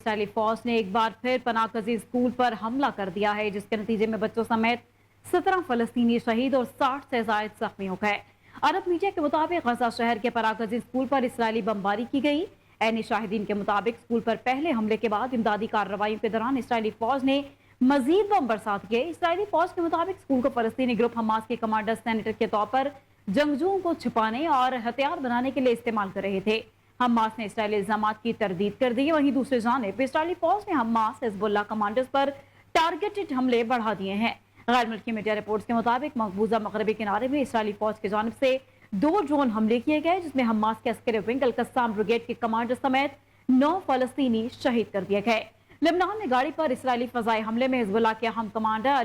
اسرائیلی فوج نے ایک بار پھر پناہ گزین اسکول پر حملہ کر دیا ہے، جس کے نتیجے میں بچوں سمیت 17 فلسطینی شہید اور 60 سے زائد زخمی ہو گئے۔ عرب میڈیا کے مطابق غزہ شہر کے پناہ گزین اسکول پر اسرائیلی بمباری کی گئی۔ عینی شاہدین کے مطابق اسکول پر پہلے حملے کے بعد امدادی کارروائیوں کے دوران اسرائیلی فوج نے مزید بم برسات کیے۔ اسرائیلی فوج کے مطابق اسکول کو فلسطینی گروپ حماس کے کمانڈر سینیٹر کے طور پر جنگجوؤں کو چھپانے اور ہتھیار بنانے کے لیے استعمال کر رہے تھے۔ حماس نے اسرائیلی الزامات کی تردید کر دی، وہیں دوسری جانب اسرائیلی فوج نے حماس حزب اللہ کمانڈرز پر ٹارگیٹڈ حملے بڑھا دیے ہیں۔ غیر ملکی میڈیا رپورٹس کے مطابق مقبوضہ مغربی کنارے میں اسرائیلی فوج کی جانب سے 2 ڈرون حملے کیے گئے، جس میں حماس کے عسکری ونگ القسام بریگیڈ کے کمانڈر سمیت 9 فلسطینی شہید کر دیے گئے۔ لبنان میں گاڑی پر اسرائیلی فضائی حملے میں حزب اللہ کے اہم کمانڈر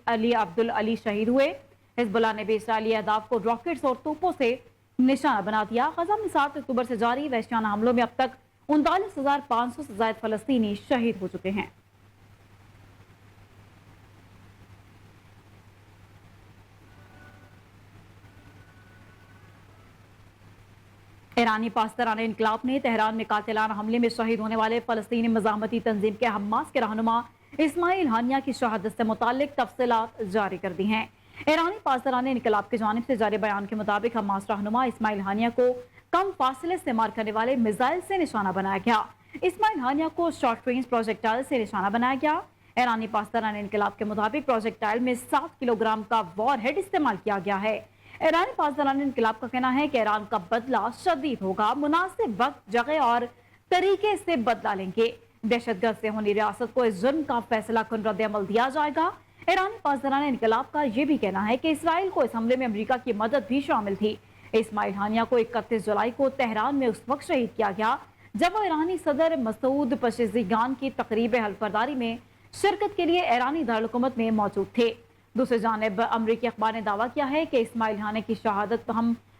علی عبدالعلی شہید ہوئے۔ حزب اللہ نے بھی اسرائیلی اہداف کو راکٹس اور توپوں سے نشانہ بنا دیا۔ غزہ میں 7 اکتوبر سے جاری وحشیانہ حملوں میں اب تک 39,500 سے زائد فلسطینی شہید ہو چکے ہیں۔ ایرانی پاسداران انقلاب نے تہران میں قاتلانہ حملے میں شہید ہونے والے فلسطینی مزاحمتی تنظیم کے حماس کے رہنما اسماعیل ہانیہ کی شہادت سے متعلق تفصیلات جاری کر دی ہیں۔ ایرانی پاسداران انقلاب کی جانب سے جاری بیان کے مطابق حماس رہنما اسماعیل ہانیہ کو کم فاصلے سے مار کرنے والے میزائل سے نشانہ بنایا گیا۔ اسماعیل ہانیہ کو شارٹ رینج پروجیکٹائل سے نشانہ بنایا گیا۔ ایرانی پاسداران انقلاب کے مطابق پروجیکٹائل میں 7 کلو گرام کا وار ہیڈ استعمال کیا گیا ہے۔ ایرانی پاسداران انقلاب کا کہنا ہے کہ ایران کا بدلہ شدید ہوگا، مناسب وقت، جگہ اور طریقے سے بدلہ لیں گے۔ دہشت گرد سے ہونی ریاست کو اس جرم کا فیصلہ کن رد عمل دیا جائے گا۔ ایرانی پاسداران انقلاب کا یہ بھی کہنا ہے کہ اسرائیل کو اس حملے میں امریکہ کی مدد بھی شامل تھی۔ اسماعیل ہانیہ کو 31 جولائی کو تہران میں اس وقت شہید کیا گیا جب وہ ایرانی صدر مسعود پشیزیگان کی تقریب حلف برداری میں شرکت کے لیے ایرانی دارالحکومت میں موجود تھے۔ دوسری جانب امریکی اخبار نے دعویٰ کیا ہے کہ اسماعیل ہانیہ کی شہادت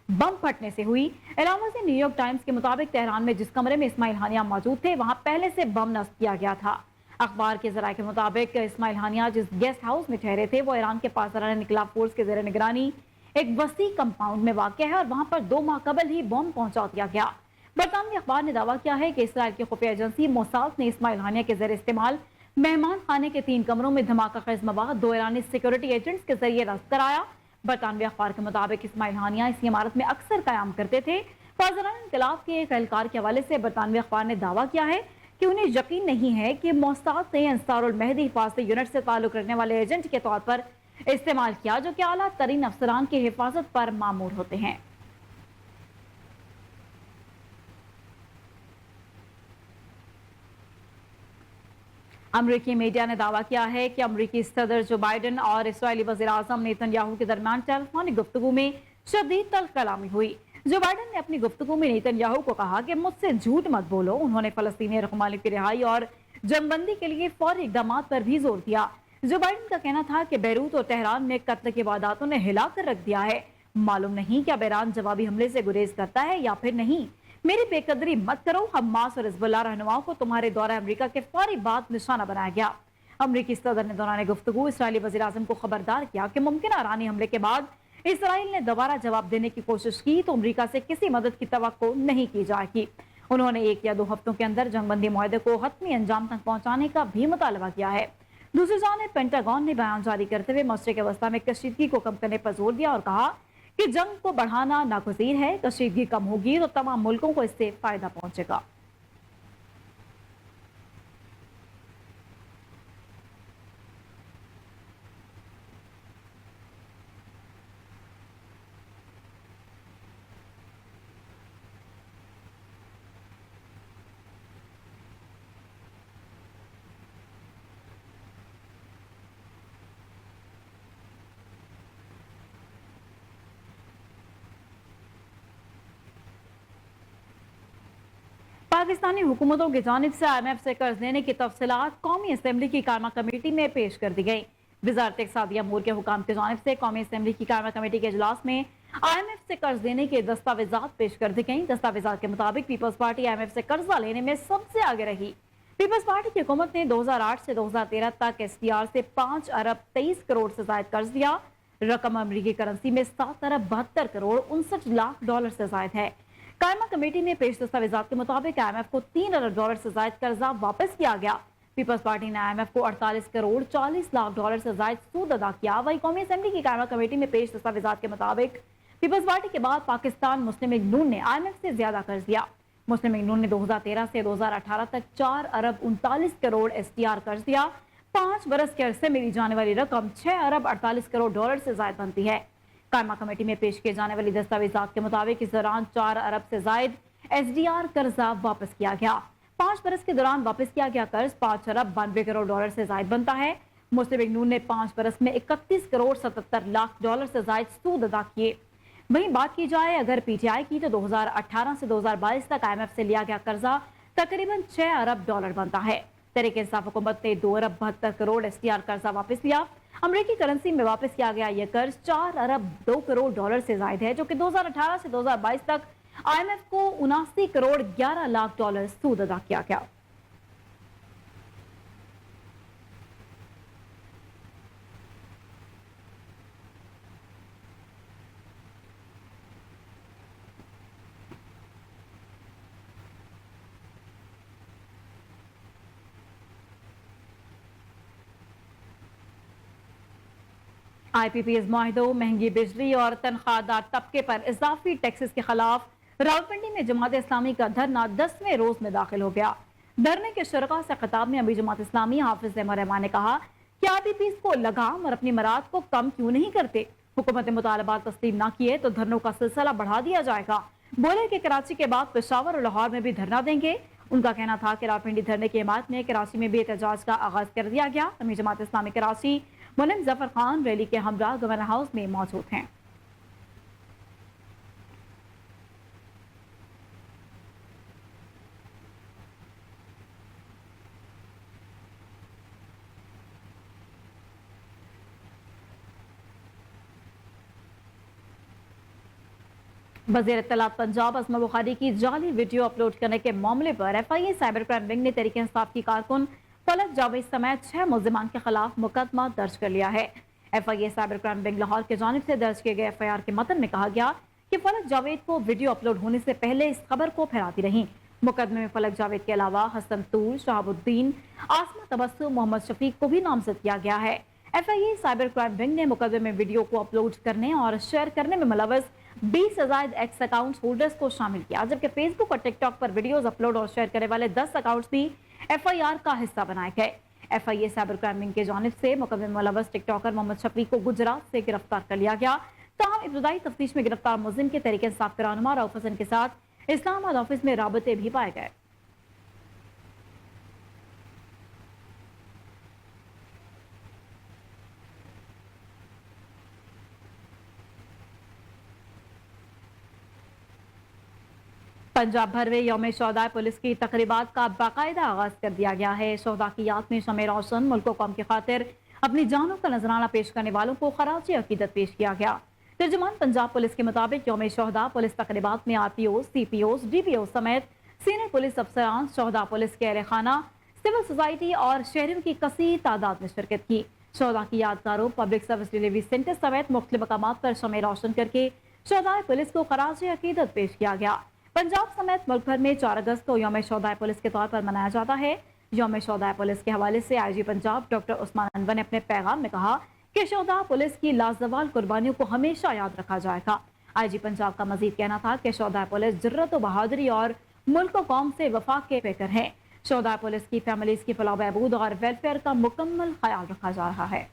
بم پھٹنے سے ہوئی۔ علاوہ سے نیو یارک ٹائمز کے مطابق تہران میں جس کمرے میں اسماعیل ہانیہ موجود تھے وہاں پہلے سے بم نصب کیا گیا تھا۔ اخبار کے ذرائع کے مطابق اسماعیل ہانیہ جس گیسٹ ہاؤس میں ٹھہرے تھے وہ ایران کے پاسداران انقلاب فورس کے زیر نگرانی ایک وسیع کمپاؤنڈ میں واقع ہے اور وہاں پر 2 ماہ قبل ہی بم پہنچا دیا گیا۔ برطانوی اخبار نے دعویٰ کیا ہے کہ اسرائیل کی خفیہ ایجنسی موساد نے اسماعیل ہانیہ کے زیر استعمال مہمان خانے کے 3 کمروں میں دھماکہ خیز مواد 2 ایرانی سیکورٹی ایجنٹس کے ذریعے رسد کرایا۔ برطانوی اخبار کے مطابق اسماعیل ہانیہ اسی عمارت میں اکثر قیام کرتے تھے۔ پاسداران انقلاب کے ایک اہلکار کے حوالے سے برطانوی اخبار نے دعویٰ کیا ہے کہ انہیں یقین نہیں ہے کہ موساد نے انصار المہدی حفاظتی یونٹ سے تعلق رکھنے والے ایجنٹ کے طور پر استعمال کیا، جو کہ اعلیٰ ترین افسران کی حفاظت پر مامور ہوتے ہیں۔ امریکی میڈیا نے دعویٰ کیا ہے کہ امریکی صدر جو بائیڈن اور اسرائیلی وزیر اعظم نیتن یاہو کے درمیان ٹیلیفونک گفتگو میں شدید تلخ کلامی ہوئی۔ جو بائیڈن نے اپنی گفتگو میں نیتن یاہو کو کہا کہ مجھ سے جھوٹ مت بولو۔ انہوں نے فلسطینی رہائشیوں کی رہائی اور جنگ بندی کے لیے فوری اقدامات پر بھی زور دیا۔ جو بائیڈن کا کہنا تھا کہ بیروت اور تہران میں قتل کے وارداتوں نے ہلا کر رکھ دیا ہے۔ معلوم نہیں کہ اب ایران جوابی حملے سے گریز کرتا ہے یا پھر نہیں۔ میری بے قدری مت کرو۔ حماس اور حزب اللہ رہنماؤں کو تمہارے دورہ امریکہ کے فوری بعد نشانہ بنایا گیا۔ امریکی صدر نے دوران گفتگو اسرائیلی وزیر اعظم کو خبردار کیا کہ ممکنہ ایرانی حملے کے بعد اسرائیل نے دوبارہ جواب دینے کی کوشش کی تو امریکہ سے کسی مدد کی توقع نہیں کی جائے گی۔ انہوں نے 1 یا 2 ہفتوں کے اندر جنگ بندی معاہدے کو حتمی انجام تک پہنچانے کا بھی مطالبہ کیا ہے۔ دوسری جانب پینٹاگون نے بیان جاری کرتے ہوئے مشرق وسطی میں کشیدگی کو کم کرنے پر زور دیا اور کہا کہ جنگ کو بڑھانا ناگزیر ہے۔ کشیدگی کم ہوگی تو تمام ملکوں کو اس سے فائدہ پہنچے گا۔ پاکستانی حکومتوں کی جانب سے IMF سے قرض لینے کی تفصیلات قومی اسمبلی کی کارروائی کمیٹی میں پیش کر دی گئی۔ وزارت اقتصادی امور کے حکام کی جانب سے قومی اسمبلی کی کارروائی کمیٹی کے اجلاس میں IMF سے قرض لینے کے دستاویزات پیش کر دی گئیں۔ دستاویزات کے مطابق پیپلز پارٹی IMF سے قرضہ لینے میں سب سے آگے رہی۔ پیپلز پارٹی کی حکومت نے 2008 سے 2013 تک SDR سے 5 ارب 23 کروڑ سے زائد قرض لیا۔ رقم امریکی کرنسی میں 7 ارب 72 کروڑ 59 لاکھ ڈالر سے زائد ہے۔ कायमा कमेटी में पेश दस्तावेजात के मुताबिक IMF को $3 अरब से ज्यादा कर्जा वापस किया गया। पीपल्स पार्टी ने IMF को 48 करोड़ 40 लाख डॉलर से ज्यादा सूद अदा किया। वही कौमी असेंबली की कायमा कमेटी में पेश दस्तावेजात के मुताबिक पीपल्स पार्टी के बाद पाकिस्तान मुस्लिम लीग नून ने IMF से ज्यादा कर्ज लिया। मुस्लिम लीग नून ने 2013 से 2018 तक 4 अरब 39 करोड़ SDR कर्ज दिया। 5 बरस के अरसे में ली जाने वाली रकम 6 अरब 48 करोड़ डॉलर से ज्यादा बनती है। कायमा कमेटी में पेश किए जाने वाली दस्तावेजात के मुताबिक इस दौरान 4 अरब से जायद SDR कर्जा वापस किया गया। 5 बरस के दौरान वापस किया गया कर्ज 5 अरब 92 करोड़ डॉलर से ज्यादा बनता है। मुस्लिम लीग नून ने 5 बरस में 31 करोड़ 77 लाख डॉलर से ज्यादा सूद अदा किए। वहीं बात की जाए अगर PTI की तो 2018 से 2022 तक IMF से लिया गया कर्जा तकरीबन 6 अरब डॉलर बनता है। तहरीक इंसाफ हुकूमत ने 2 अरब 72 करोड़ SDR कर्जा वापस लिया। अमेरिकी करेंसी में वापस किया गया यह कर्ज 4 अरब 2 करोड़ डॉलर से ज्यादा है, जो कि 2018 से 2022 तक IMF को 79 करोड़ 11 लाख डॉलर सूद अदा किया गया। IPPS माहिदों, महंगी बिजली और तनख्वाहदार तबके पर इजाफी टैक्सेस के खिलाफ रावलपिंडी में जमात इस्लामी का धरना 10वें रोज में दाखिल हो गया। धरने के शुरका से खिताब में अमीर जमात इस्लामी हाफिज अहमद रहमान ने कहा कि IPPS को लगाम और अपनी मराद को कम क्यों नहीं करते। हुकूमत ने मुतालबात तस्लीम न किए तो धरनों का सिलसिला बढ़ा दिया जाएगा। बोले कि कराची के बाद पेशावर और लाहौर में भी धरना देंगे। उनका कहना था कि रावलपिंडी धरने की हिमायत में कराची में भी एहतजाज का आगाज कर दिया गया। अमीर जमात इस्लामी कराची मुनीम जफर खान रैली के हमरा गवर्नर हाउस में मौजूद हैं। वज़ीर इत्तलात पंजाब असमा बुखारी की जाली वीडियो अपलोड करने के मामले पर FIA साइबर क्राइम विंग ने तहरीक इंसाफ की कारकुन फलक जावेद समेत 6 मुल्जिमान के खिलाफ मुकदमा दर्ज कर लिया है। FIA cyber crime wing Lahore की जानिब से दर्ज किए गए FIR के मतन में कहा गया कि फलक जावेद को वीडियो अपलोड होने से पहले इस खबर को फैलाती रही। मुकदमे में फलक जावेद के अलावा हसन तूर, शहाबुद्दीन, आसमा तबस्सुम, मोहम्मद शफीक को भी नामजद किया गया है। FIA साइबर क्राइम विंग ने मुकदमे में वीडियो को अपलोड करने और शेयर करने में मुलव्वस 20 से ज्यादा एक्स अकाउंट होल्डर्स को शामिल किया, जबकि फेसबुक और टिकटॉक पर वीडियोस अपलोड और शेयर करने वाले 10 अकाउंट्स भी FIR का हिस्सा बनाए गए। FIA साइबर क्राइम विंग की जानिब से मुकदमे में मुलव्वस टिकटॉकर मोहम्मद शफीक को गुजरात से गिरफ्तार कर लिया गया। ताहम इब्तदाई तफ्तीश में गिरफ्तार मुलजिम के तरीके इंसाफ के रहनुमा रऊफ हसन के साथ इस्लामाबाद ऑफिस में राबते भी पाए गए। पंजाब भर में यौम शोहदा पुलिस की तकरीबात का बाकायदा आगाज कर दिया गया है। शोहदा की याद में शमे रोशन मुल्क कौम की खातिर अपनी जानों का नजराना पेश करने वालों को खराज अकीदत पेश किया गया। तर्जुमान पंजाब पुलिस के मुताबिक यौम शोहदा पुलिस तकरीबात में RPO, CPO, DPO समेत सीनियर पुलिस अफसरान, शोहदा पुलिस के अहल-ए-खाना, सिविल सोसाइटी और शहरियों की कसीर तादाद में शिरकत की। शोहदा की यादगारों, पब्लिक सर्विस डिलीवरी सेंटर समेत मुख्तलिफ मकामात पर शमे रोशन करके शोहदा पुलिस को खराज अकीदत पेश किया गया। पंजाब समेत मुल्क भर में 4 अगस्त को यौम शोहदा पुलिस के तौर पर मनाया जाता है। यौम शोहदा पुलिस के हवाले से IG पंजाब डॉक्टर उस्मान अनवर ने अपने पैगाम में कहा कि शोहदा पुलिस की लाजवाल कुर्बानियों को हमेशा याद रखा जाएगा। IG पंजाब का मजीद कहना था कि शोहदा पुलिस जुर्रत व बहादुरी और मुल्क कौम से वफा के पेकर हैं। शोहदा पुलिस की फैमिलीज की फलाह बहबूद और वेलफेयर का मुकम्मल ख्याल रखा जा रहा है।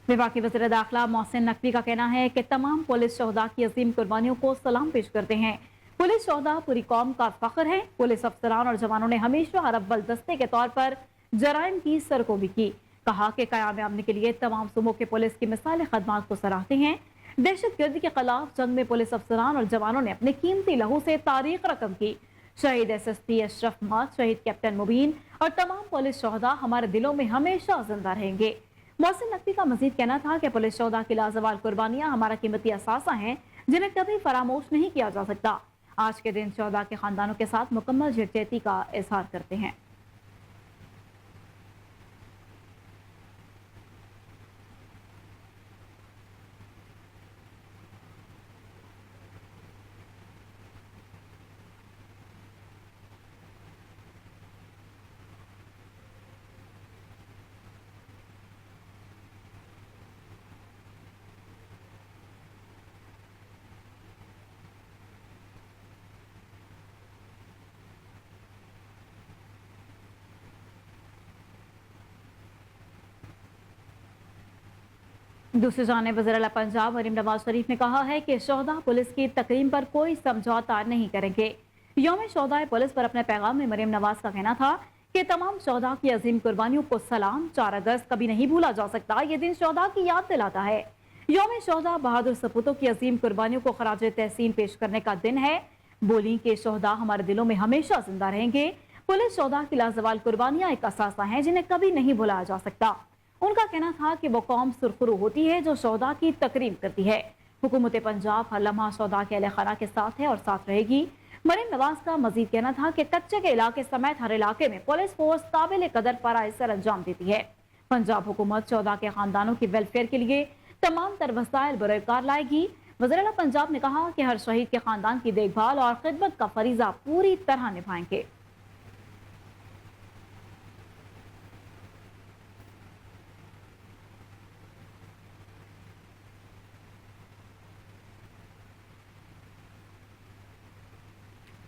विभाग के वज़ीर दाखिला मोहसिन नकवी का कहना है कि तमाम पुलिस शोहदा की अजीम कुर्बानियों को सलाम पेश करते हैं। पुलिस शोहदा पूरी कौम का फख्र है। पुलिस अफसरान और जवानों ने हमेशा अव्वल दस्ते के तौर पर जराइम की सरकोबी की। कहा कि क़याम अमन के लिए तमाम सूबों के पुलिस की मिसाल खदमात को सराहते हैं। दहशत गर्दी के खिलाफ जंग में पुलिस अफसरान और जवानों ने अपने कीमती लहू से तारीख रकम की। शहीद SSP अशरफ माद, शहीद कैप्टन मुबीन और तमाम पुलिस शोहदा हमारे दिलों में हमेशा जिंदा रहेंगे। मोहसिन नकवी का मजीद कहना था कि पुलिस शोहदा की लाजवाल कुर्बानियां हमारा कीमती असासा हैं, जिन्हें कभी फरामोश नहीं किया जा सकता। आज के दिन शोहदा के खानदानों के साथ मुकम्मल यकजहती का इजहार करते हैं। दूसरी जानिब वज़ीर-ए-आला पंजाब मरीम नवाज शरीफ ने कहा है कि शोहदा पुलिस की तकरीम पर कोई समझौता नहीं करेंगे। यौम शोहदा पुलिस पर अपने पैगाम में मरीम नवाज का कहना था कि तमाम शोहदा की अजीम कुर्बानियों को सलाम। 4 अगस्त कभी नहीं भूला जा सकता। ये दिन शोहदा की याद दिलाता है। यौम शोहदा बहादुर सपूतों की अजीम कुर्बानियों को खराज तहसीन पेश करने का दिन है। बोली कि शोहदा हमारे दिलों में हमेशा जिंदा रहेंगे। पुलिस शोहदा की लाजवाल कुर्बानियां एक असासा हैं जिन्हें कभी नहीं भुलाया जा सकता। उनका कहना था कि वो कौम सुरखरू होती है जो शोहदा की तकरीम करती है। हुकूमत पंजाब हर लम्हा शोहदा के अहले खाना के साथ है और साथ रहेगी। मरीम नवाज का मजीद कहना था कि कच्चे के इलाके समेत हर इलाके में पुलिस फोर्स काबिल कदर फराइज सर अंजाम देती है। पंजाब हुकूमत शोहदा के खानदानों की वेलफेयर के लिए तमाम तर वसाइल बरकरार लाएगी। वज़ीर-ए-आला पंजाब ने कहा कि हर शहीद के खानदान की देखभाल और खिदमत का फरीजा पूरी तरह निभाएंगे।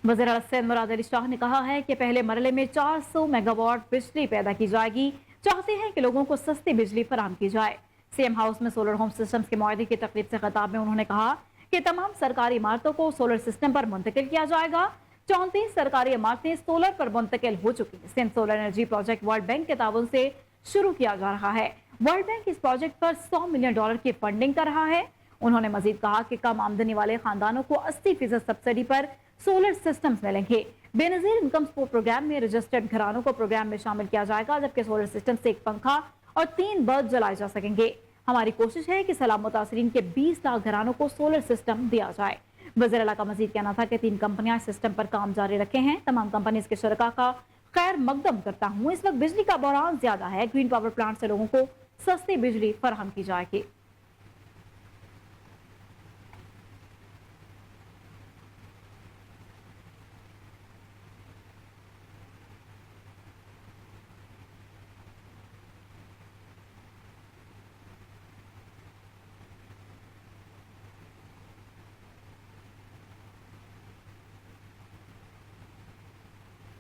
वज़ीर सिंध मुराद अली शाह ने कहा है कि पहले मरले में 400 मेगावाट बिजली पैदा की जाएगी। चाहते हैं कि लोगों को सस्ती बिजली फराहम की जाए। सीएम हाउस में सोलर होम सिस्टम्स के मुआहदे की तकरीब से खिताब में उन्होंने कहा कि तमाम सरकारी इमारतों को सोलर सिस्टम पर मुंतकिल किया जाएगा। 34 सरकारी इमारतें सोलर पर मुंतकिल हो चुकी हैं। Sindh solar energy project world bank के ताउन से शुरू किया जा रहा है। वर्ल्ड बैंक इस प्रोजेक्ट पर $100 मिलियन की फंडिंग कर रहा है। उन्होंने मजीद कहा कि कम आमदनी वाले खानदानों को 80% सब्सिडी पर सोलर सिस्टम्स मिलेंगे। बेनजीर इनकम सपोर्ट प्रोग्राम में रजिस्टर्ड घरानों को प्रोग्राम में शामिल किया जाएगा, जबकि सोलर सिस्टम से 1 पंखा और 3 बल्ब जलाए जा सकेंगे। हमारी कोशिश है कि सलाम मुतासरीन के 20 लाख घरानों को सोलर सिस्टम दिया जाए। वज़ीर-ए-आला का मजीद कहना था कि 3 कंपनियां सिस्टम पर काम जारी रखे हैं। तमाम कंपनी के शुरका का खैर मकदम करता हूँ। इस वक्त बिजली का बहरान ज्यादा है। ग्रीन पावर प्लांट से लोगों को सस्ती बिजली फराहम की जाएगी।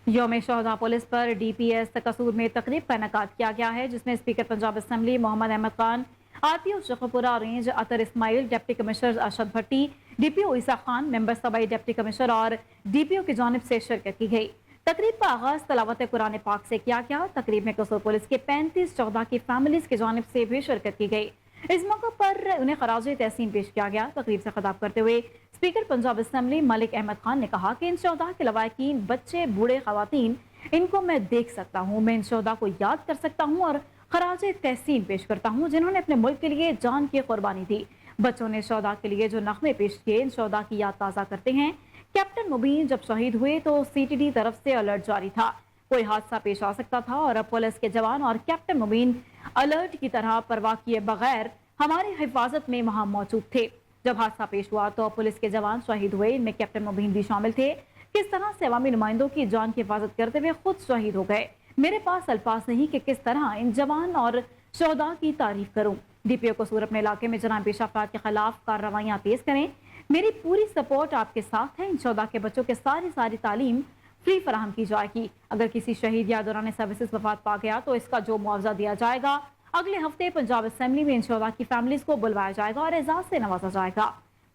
यौम शोहदा पुलिस पर डीपीएस कसूर में तकरीब का इनेकाद किया गया है, जिसमें speaker Punjab assembly Mohammad Ahmad Khan, RPO Sheikhupura range Atar Ismail, deputy commissioner Arshad Bhatti, DPO Isa Khan, member सबाई डिप्टी कमिश्नर और डीपीओ की जानिब से शिरकत की गई। तकरीब का आगाज तलावत कुरान पाक से किया गया। तकरीब में कसूर पुलिस के 35 शोहदा की फैमिलीज की जानिब से भी शिरकत की गई। इस मौके पर उन्हें खराज तहसीन पेश किया गया। तकरीब से खिताब करते हुए स्पीकर पंजाब असम्बली मलिक अहमद खान ने कहा कि इन शोहदा के लवाकिन, बच्चे, बूढ़े, खवातीन, इनको मैं देख सकता हूँ। मैं इन शोहदा को याद कर सकता हूँ और खराज तहसीन पेश करता हूँ जिन्होंने अपने मुल्क के लिए जान की कुर्बानी दी। बच्चों ने शोहदा के लिए जो नगमे पेश किए इन शोहदा की याद ताज़ा करते हैं। कैप्टन मुबीन जब शहीद हुए तो सीटीडी तरफ से अलर्ट जारी था, कोई हादसा पेश आ सकता था और अब पुलिस के जवान और कैप्टन मुबीन अलर्ट की तरह परवाह किए बगैर हमारी हिफाजत में वहां मौजूद थे। जब हादसा पेश हुआ तो पुलिस के जवान शहीद हुए, इनमें कैप्टन मुबीन भी शामिल थे। किस तरह से अवामी नुमाइंदों की जान की हिफाजत करते हुए खुद शहीद हो गए। मेरे पास अल्फाज नहीं कि किस तरह इन जवान और शोहदा की तारीफ करूं। डीपीओ कसूर अपने इलाके में जनाब पेश अफराद के खिलाफ कार्रवाइयां तेज करें। मेरी पूरी सपोर्ट आपके साथ है। इन शोहदा के बच्चों के सारी तालीम फ्री फराहम की जाएगी। अगर किसी शहीद या दौरान सर्विसेज वफात पा गया तो इसका जो मुआवजा दिया जाएगा अगले हफ्ते पंजाब असेंबली में इन शोहदा की फैमिलीज को बुलवाया जाएगा और एजाज से नवाजा जाएगा।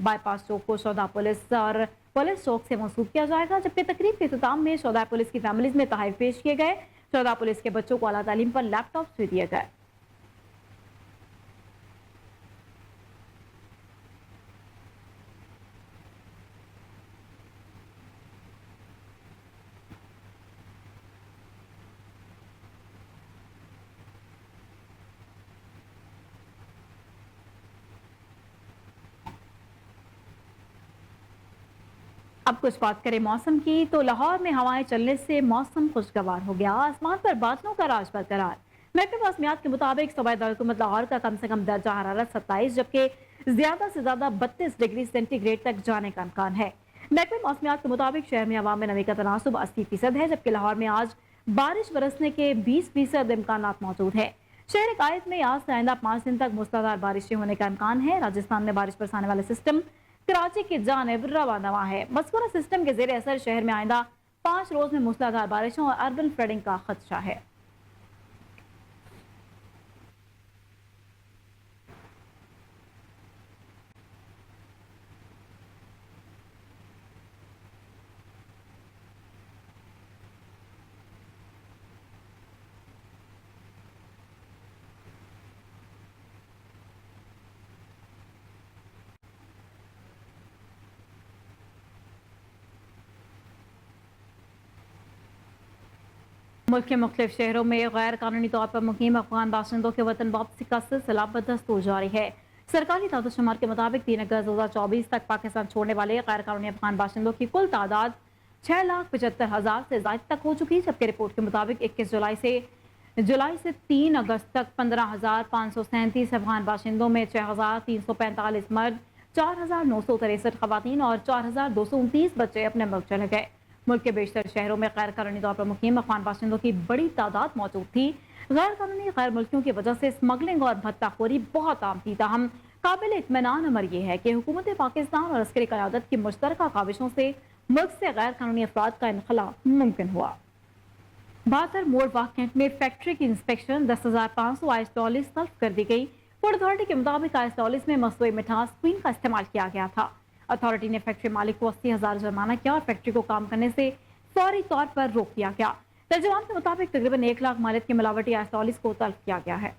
बाईपास चौक को शोहदा पुलिस और पुलिस चौक से मंसूब किया जाएगा, जबकि तकरीब के इख्तिताम में शोहदा पुलिस की फैमिलीज में तहफ़ पेश किए गए। शोहदा पुलिस के बच्चों को आला तालीम पर लैपटॉप भी दिए गए। अब कुछ बात करें मौसम की, तो लाहौर में हवाएं चलने से मौसम खुशगवार हो गया। आसमान पर बादलों का राज बरकरार। महकमे मौसमियात के मुताबिक सूबे दारकूमत लाहौर का कम से कम दर्जा हरारत 27 जबकि ज्यादा से ज्यादा 32 डिग्री सेंटीग्रेड तक जाने का इम्कान है। महकमे मौसमियात के मुताबिक शहर में हवा में नमी का तनासुब 80% है, जबकि लाहौर में आज बारिश बरसने के 20% इम्कान मौजूद है। शहर कायद में आज से आइंदा 5 दिन तक मूसलाधार बारिशें होने का इम्कान है। राजस्थान में बारिश बरसाने वाले सिस्टम कराची की जानिब रवाना है। मज़कूरा सिस्टम के जेर असर शहर में आइंदा 5 रोज में मूसलाधार बारिशों और अर्बन फ्लडिंग का खदशा है। मुल्क के मुख्तलिफ शहरों में गैर कानूनी तौर पर मुकीम अफगान बाशिंदों के वतन वापसी का सिलसिला बदस्तूर जारी है। सरकारी दादोशुमार के मुताबिक 3 अगस्त 2024 तक पाकिस्तान छोड़ने वाले गैर कानूनी अफगान बाशिंदों की कुल तादाद 6,75,000 से ज्यादा तक हो चुकी है, जबकि रिपोर्ट के मुताबिक 21 जुलाई से 3 अगस्त तक 15,537 अफगान बाशिंदों में 6,345 मर्द, 4,963 खवातीन और 4,229 बच्चे अपने मुल्क चले गए। मुल्क के बेशतर शहरों में गैर कानूनी तौर पर मुकीम अफगान बाशिंदों की बड़ी तादाद मौजूद थी। गैर कानूनी गैर मुल्कियों की वजह से स्मगलिंग और भत्ताखोरी बहुत आम थी। ताहम काबिल इत्मीनान अमर यह है कि हुकूमत पाकिस्तान और अस्करी क़यादत की मुश्तरका काविशों से मुल्क से गैर कानूनी अफराद का इनखला मुमकिन हुआ। बातर मोड़ वाक़ कैंट में फैक्ट्री की इंस्पेक्शन 10,500 आइस लॉलीज तल्फ कर दी गई। पोर्ट अथॉरिटी के मुताबिक आइस लॉलीज में मसनूई मिठास क्वीन का इस्तेमाल किया गया था। अथॉरिटी ने फैक्ट्री मालिक को 80,000 जुर्माना किया और फैक्ट्री को काम करने से फौरी तौर पर रोक दिया गया। तर्जुमान के मुताबिक तकरीबन 1 लाख मालियत की मिलावटी आइस लॉलीज को तल्फ किया गया है।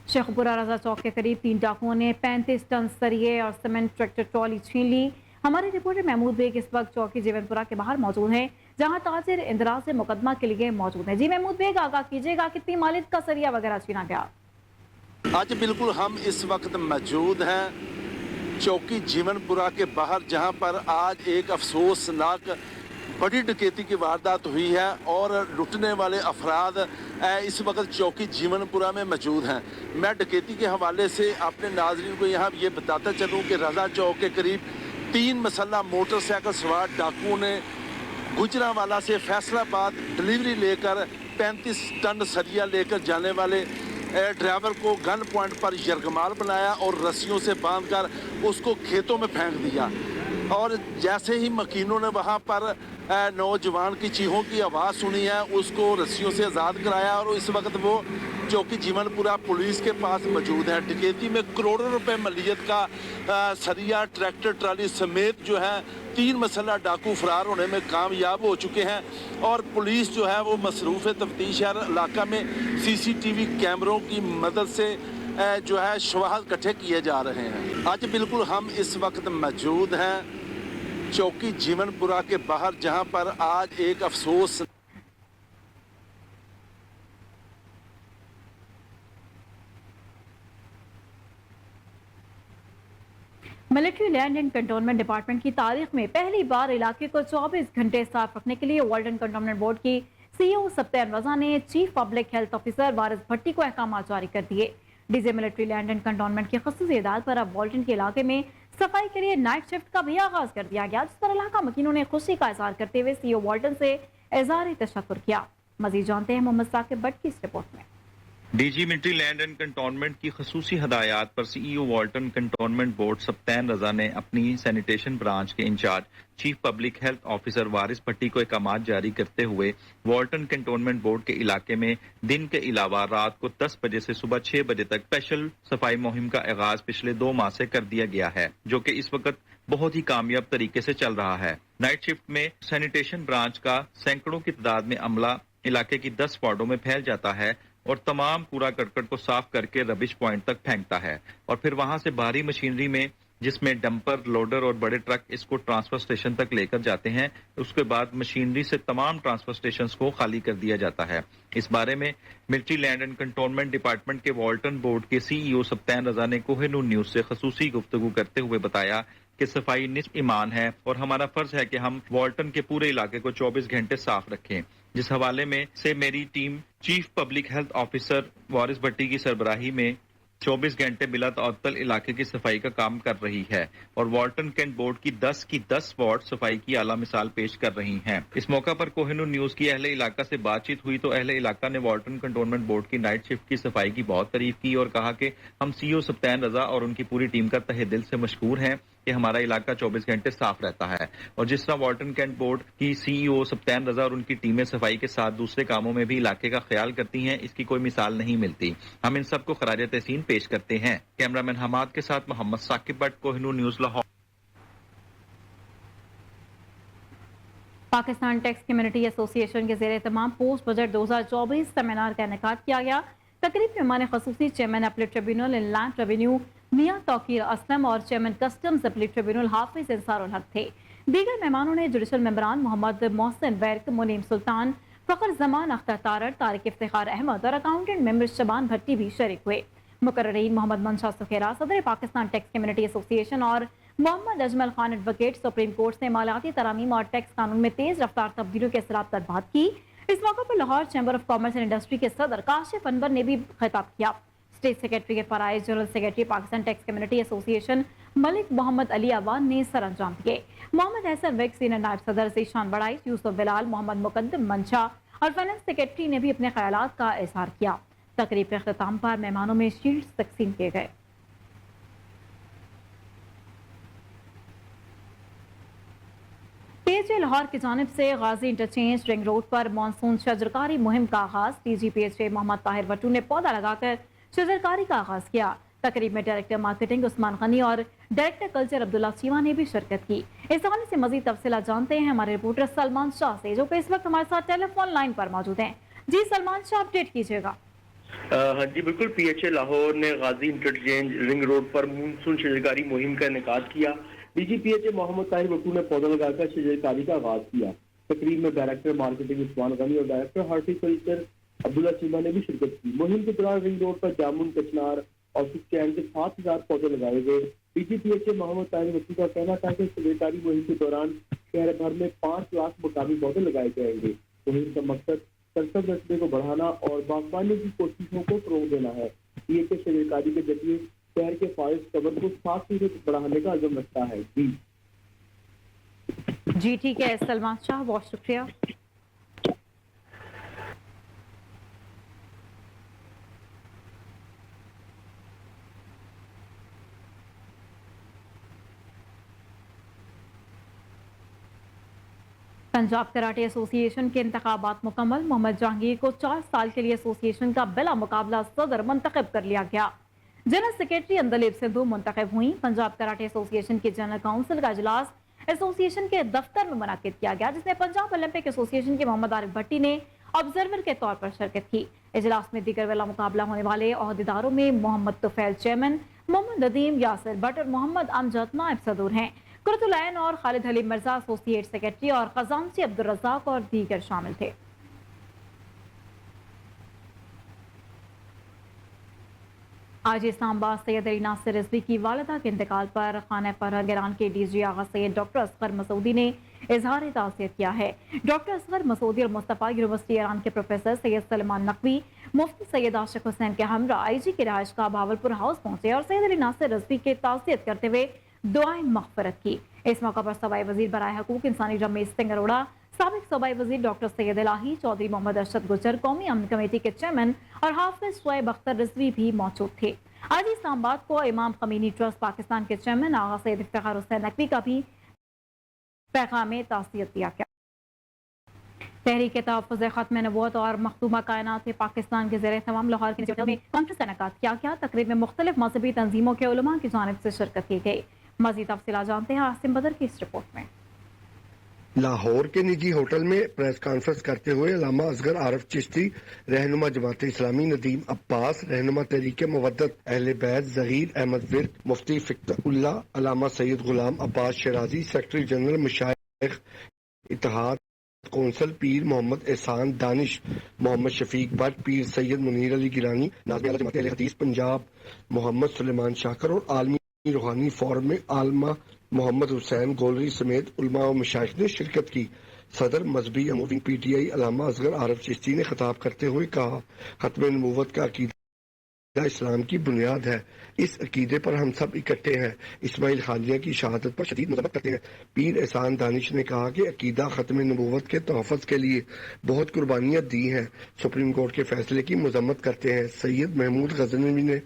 शेखपुरा रजा चौक के करीब 3 डाकुओं ने 35 टन सरिये और सीमेंट ट्रैक्टर ट्रॉली छीन ली। हमारे रिपोर्टर महमूद बेग इस वक्त चौकी जीवनपुरा के बाहर मौजूद हैं, जहां ताजिर इंदिरा से मुकदमा के लिए मौजूद है। जी महमूद बेग, आगाह कीजिएगा, कितनी मालियत का सरिया वगैरह छीना गया? आज बिल्कुल हम इस वक्त मौजूद हैं चौकी जीवनपुरा के बाहर, जहां पर आज एक अफसोसनाक बड़ी डकैती की वारदात हुई है और लुटने वाले अफराद इस वक्त चौकी जीवनपुरा में मौजूद हैं। मैं डकैती के हवाले से अपने नाजरीन को यहाँ ये बताता चलूँ कि रजा चौक के करीब 3 मसल्ला मोटरसाइकिल सवार डाकुओं ने गुजरांवाला से फैसलाबाद डिलीवरी लेकर 35 टन सरिया लेकर जाने वाले ड्राइवर को गन पॉइंट पर यरगमाल बनाया और रस्सियों से बांधकर उसको खेतों में फेंक दिया। और जैसे ही मकीनों ने वहां पर नौजवान की चीखों की आवाज़ सुनी है, उसको रस्सियों से आज़ाद कराया और इस वक्त वो चौकी जीवनपुरा पुलिस के पास मौजूद है। डकैती में करोड़ों रुपए मलियत का सरिया, ट्रैक्टर ट्राली समेत जो है 3 मसल्ला डाकू फरार होने में कामयाब हो चुके हैं और पुलिस जो है वो मसरूफ़ तफ्तीश है। इलाका में CCTV कैमरों की मदद से जो है शवाहद इकट्ठे किए जा रहे हैं। आज बिल्कुल हम इस वक्त मौजूद हैं चौकी जीवनपुरा के बाहर, जहां पर आज एक अफसोस military land and cantonment department की तारीख में पहली बार इलाके को 24 घंटे साफ रखने के लिए वाल्टन कंटोनमेंट बोर्ड की CEO सप्तान रजा ने chief public health officer Waris Bhatti को अहकाम जारी कर दिए। DJ military land and cantonment की खसूसी हिदायत पर अब वाल्टन के इलाके में सफाई के लिए नाइट शिफ्ट का भी आगाज कर दिया गया, जिस पर इलाका मकीनों ने खुशी का इजहार करते हुए CEO वाल्टन से इज़हार तशक्कुर किया। मजीद जानते हैं मोहम्मद साकिब भट्ट की इस रिपोर्ट में। DG military land and cantonment की खसूसी हदायत पर CEO Walton cantonment board Sabtain Raza ने अपनी सैनिटेशन ब्रांच के incharge chief public health officer Waris Bhatti को अहकामात जारी करते हुए वाल्टन कंटोनमेंट बोर्ड के इलाके में दिन के अलावा रात को 10 बजे से सुबह 6 बजे तक स्पेशल सफाई मुहिम का आगाज पिछले 2 माह से कर दिया गया है, जो कि इस वक्त बहुत ही कामयाब तरीके से चल रहा है। नाइट शिफ्ट में सैनिटेशन ब्रांच का सैकड़ों की तादाद में अमला इलाके की 10 वार्डों में फैल जाता है और तमाम कूड़ा करकट को साफ करके रबिश पॉइंट तक फेंकता है और फिर वहां से भारी मशीनरी में, जिसमें डंपर, लोडर और बड़े ट्रक इसको ट्रांसफर स्टेशन तक लेकर जाते हैं। उसके बाद मशीनरी से तमाम ट्रांसफर स्टेशन को खाली कर दिया जाता है। इस बारे में military land and cantonment department के वाल्टन बोर्ड के CEO सप्तान रजा ने कोहिनूर न्यूज से खसूसी गुफ्तगू करते हुए बताया कि सफाई निस्फ ईमान है और हमारा फर्ज है कि हम वाल्टन के पूरे इलाके को 24 घंटे साफ रखें। जिस हवाले में से मेरी team chief public health officer Waris Bhatti की सरबराही में 24 घंटे बिला तअत्तल इलाके की सफाई का काम कर रही है और वाल्टन कैंट बोर्ड की 10 वार्ड सफाई की आला मिसाल पेश कर रही हैं। इस मौका पर कोहिनूर न्यूज की अहले इलाका से बातचीत हुई तो अहले इलाका ने वाल्टन कंटोनमेंट बोर्ड की नाइट शिफ्ट की सफाई की बहुत तारीफ की और कहा कि हम CEO सप्तान रजा और उनकी पूरी टीम का तहे दिल से मशकूर हैं कि हमारा इलाका 24 घंटे साफ रहता है। और जिस तरह वाल्टन कैंट बोर्ड की CEO सप्तान रजा और उनकी टीमें सफाई के साथ दूसरे कामों में भी इलाके का ख्याल करती हैं, इसकी कोई मिसाल नहीं मिलती। हम इन सबको खराज तहसीन पेश करते हैं। कैमरामैन हमाद के साथ Mohammad Saqib Bhatt, Kohinoor news, Lahore. Pakistan tax community association के ज़ेर तमाम पोस्ट बजट 2024 सेमिनार का इनेकाद किया गया। तकरीब में मान खसूसी chairman appeal tribunal, inland revenue, Mian Tauqeer Aslam और chairman customs appeal tribunal Hafiz Ansarul Haq थे। दीगर मेहमानों ने जुडिशल मेंबरान मोहम्मद मोहसिन वर्क, मुनीम सुल्तान, फखर जमान अख्तर तारड़, तारिक इफ्तिखार अहमद और अकाउंटेंट मेंबर शबान भट्टी भी शरीक हुए। मुकर्रीन मोहम्मद मंशा सुखेरा, सदर पाकिस्तान टैक्स कम्युनिटी एसोसिएशन और Mohammad Ajmal Khan advocate supreme court से मालियाती तरामीम और टैक्स कानून में तेज रफ्तार तब्दीलियों के असरात पर बात की। इस मौके पर Lahore chamber of commerce and industry के सदर काशिफ अनवर ने भी खिताब किया। स्टेट सेक्रेटरी के फराइज general secretary Pakistan tax community association Malik Mohammad Ali Awan ने सर अंजाम दिए। मोहम्मद हसन वेग सीनियर नायब सदर ज़ीशान बड़ाई, यूसुफ बिलाल, मोहम्मद मुकद्दम मंशा और फाइनेंस सेक्रेटरी ने भी अपने ख्यालात का इजहार किया। तकरीब के अख्ताम पर मेहमानों में शील्ड्स तकसीम किए गए। पीएचए लाहौर की जानिब से गाजी इंटरचेंज रिंग रोड पर मानसून शजरकारी मुहिम का आगाज। डीजी पीएचए मोहम्मद ताहिर वट्टू ने पौधा लगाकर शजरकारी का आगाज किया। तकरीब में डायरेक्टर मार्केटिंग उस्मान गनी और डायरेक्टर कल्चर अब्दुल्ला चीमा ने भी शिरकत की। इस हवाले से मजीद तफसीलात जानते हैं हमारे रिपोर्टर सलमान शाह से, जो कि इस वक्त हमारे साथ टेलीफोन लाइन पर मौजूद हैं। जी सलमान शाह, अपडेट कीजिएगा। हाँ जी बिल्कुल, पीएचए लाहौर ने गाजी इंटरचेंज रिंग रोड पर मानसून शजरकारी मुहिम का इनेकाद किया। डीजी पीएचए मोहम्मद ताहिर वट्टू ने पौधा लगाकर शजरकारी का आगाज किया। तकरीब में डायरेक्टर मार्केटिंग उस्मान गनी और डायरेक्टर हार्टिकल्चर अब्दुल्ला चीमा ने भी शिरकत की। मुहिम के दौरान रिंग रोड पर जामुन, कचनार और स्टैंड के 7,000 पौधे लगाए गए। डीजी पीएचए मोहम्मद ताहिर वट्टू का कहना था कि शजरकारी मुहिम के दौरान शहर भर में 5 लाख मकामी पौधे लगाए जाएंगे। मुहिम का मकसद सरसब्ज रकबे को बढ़ाना और बागबानी की कोशिशों को फरोग देना है। पीएचए शजरकारी के जरिए शहर के फॉरेस्ट कवर को 7% बढ़ाने का अज़म रखता है। जी ठीक है सलमान शाह, बहुत शुक्रिया। पंजाब कराटे एसोसिएशन के इंतखाबात मुकम्मल। मोहम्मद जहांगीर को 4 साल के लिए एसोसिएशन का बिला मुकाबला सदर मुंतखब कर लिया गया। जनरल सेक्रेटरी अंदलीब सिद्धू मुंतखब हुई। पंजाब कराटे एसोसिएशन की जनरल काउंसिल का इजलास एसोसिएशन के दफ्तर में मुनक्किद किया गया, जिसमें पंजाब ओलंपिक एसोसिएशन के मोहम्मद आरिफ भट्टी ने ऑब्जर्वर के तौर पर शिरकत की। इजलास में दीगर बिला मुकाबला होने वाले ओहदेदारों में मोहम्मद तुफैल चेयरमैन, मोहम्मद नदीम, यासिर भट्ट और मोहम्मद अमजद नायब सदूर हैं। कुरतुल ऐन और खालिद हलीम मिर्जा एसोसिएट सेक्रेटरी और खजानची अब्दुल रज़ाक और दीगर शामिल थे। आज इस्लामाबाद सैयद अली नासिर रिजवी की वालिदा के इंतकाल पर खाना फरहंग ईरान के डीजी आगा सैयद डॉक्टर असगर मसूदी ने इजहार ताज़ियत किया है। डॉक्टर असगर मसूदी और मुस्तफ़ा यूनिवर्सिटी ईरान के प्रोफेसर सैयद सलमान नकवी, मुफ्ती सैयद आशिक हुसैन के हमरा आईजी की रहायश का भावलपुर हाउस पहुंचे और सैयद अली नासिर रिजवी के ताज़ियत करते हुए दुआएं मग़फ़िरत की। इस मौका पर सूबाई वज़ीर बराए हकूक़ इंसानी रमेश सिंह अरोड़ा, साबिक़ सूबाई वज़ीर डॉक्टर सैयद इलाही, चौधरी मोहम्मद अरशद गुजर, कौमी अमन कमेटी के चेयरमैन और हाफिज शोएब अख्तर रिजवी भी मौजूद थे। आज इस्लामाबाद को इमाम खमीनी ट्रस्ट पाकिस्तान के चेयरमैन आगा सैयद इफ्तिखार हुसैन नकवी का भी पैगाम ताज़ियत दिया गया। तहरीक तहफ़्फ़ुज़ ख़त्म नबूवत और मखदूमा कायनात पाकिस्तान के ज़ेर तमाम लाहौर के में कॉन्फ्रेंस का इनेकाद किया गया। तकरीब में मुख्तलिफ मजहबी तंजीमों के उलमा की जानिब से शिरकत की गई। मज़ीद तफ़सीलात जानते हैं आसिम बदर की इस रिपोर्ट में। लाहौर के निजी होटल में प्रेस कॉन्फ्रेंस करते हुए अल्लामा असगर आरिफ चिश्ती, रहनुमा जमात इस्लामी नदीम अब्बास, रहनुमा तहरीक मुवद्दत अहले बैत ज़हीर अहमद विर्क, मुफ्ती फ़िक़्हुल्लाह, अल्लामा सैयद गुलाम अब्बास शराजी, सेक्रेटरी जनरल मशाइख इत्तेहाद कौंसल पीर मोहम्मद एहसान दानिश, मोहम्मद शफीक भट्ट, पीर सैयद मुनीर अली गिलानी, नाज़िम आला जमात अहले हदीस पंजाब मोहम्मद सुलेमान शाकर और आलमी रूहानी फोरम में आलमा मोहम्मद हुसैन गोलरी समेत उलमा और मशाइख ने शिरकत की। सदर मजहबी अमूरी पीटीआई अल्लामा असगर आरिफ चिश्ती ने खिताब करते हुए कहा, खत्म नबूवत का अकीदा इस्लाम की बुनियाद है। इस अकीदे पर हम सब इकट्ठे हैं। इस्माइल खानिया की शहादत पर शदीद मज़म्मत करते हैं। पीर एहसान दानिश ने कहा कि अकीदा खत्म नबूवत के तहफ़्फ़ुज़ के लिए बहुत कुर्बानियाँ दी हैं। सुप्रीम कोर्ट के फैसले की मज़म्मत करते हैं। सैयद महमूद गज़नवी ने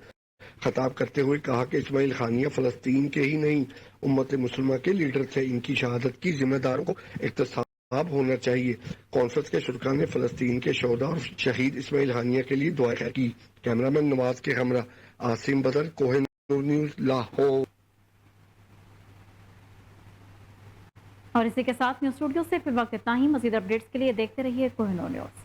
खिताब करते हुए कहा कि इस्माइल खानिया फ़लस्तीन के ही नहीं उम्मत मुस्लिमा के लीडर थे। इनकी शहादत की जिम्मेदारों को इख्तिसाब होना चाहिए। कॉन्फ्रेंस के शुरका ने फ़लस्तीन के शोहदा और शहीद इस्माइल खानिया के लिए दुआ की। कैमरामैन नवाज के हमरा आसिम बदर, कोहिनूर न्यूज़, लाहौर। और इसी के साथ न्यूज़ स्टूडियो से फिर वक्त इतना ही। मज़ीद अपडेट्स के लिए देखते रहिए कोहिनूर न्यूज़।